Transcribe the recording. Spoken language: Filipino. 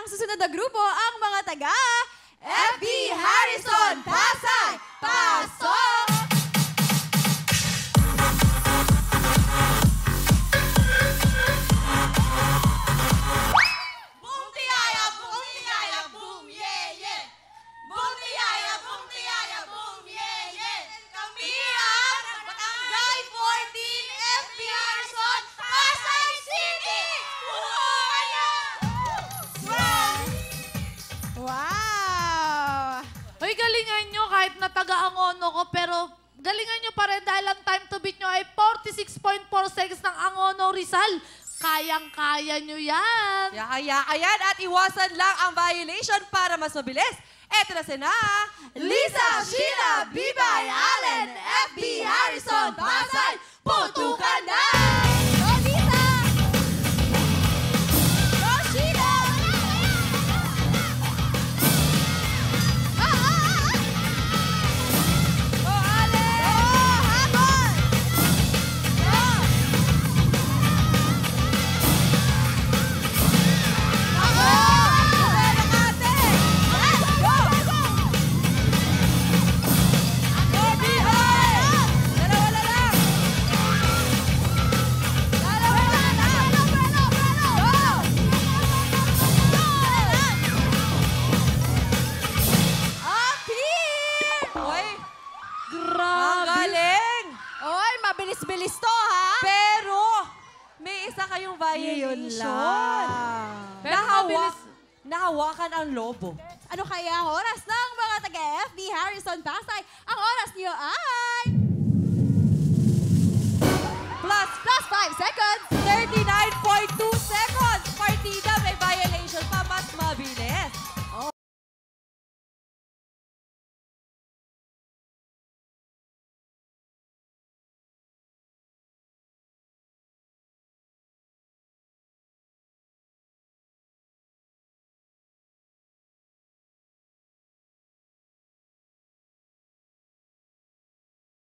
susunod na grupo ang mga taga FB Harrison Pasay. Pasok! Galingan nyo kahit na taga-angono ko, pero galingan nyo pa rin dahil ang time to beat nyo ay 46.4 seconds ng Angono Rizal. Kayang-kaya nyo yan. Yaka-yaka yan at iwasan lang ang violation para mas mabilis. Eto na sina Lisa, Sheila, Bibay, Allen, FB Harrison Pasay. Putukan na! Go, Lisa! Go, Sheila! Bilis-bilis to, ha? Pero, may isa kayong violation. Nahawakan ang lobo. Ano kaya ang oras ng mga taga-FB Harrison Pasay? Ang oras niyo ay... Plus 5 seconds. 39.2 seconds. Partida,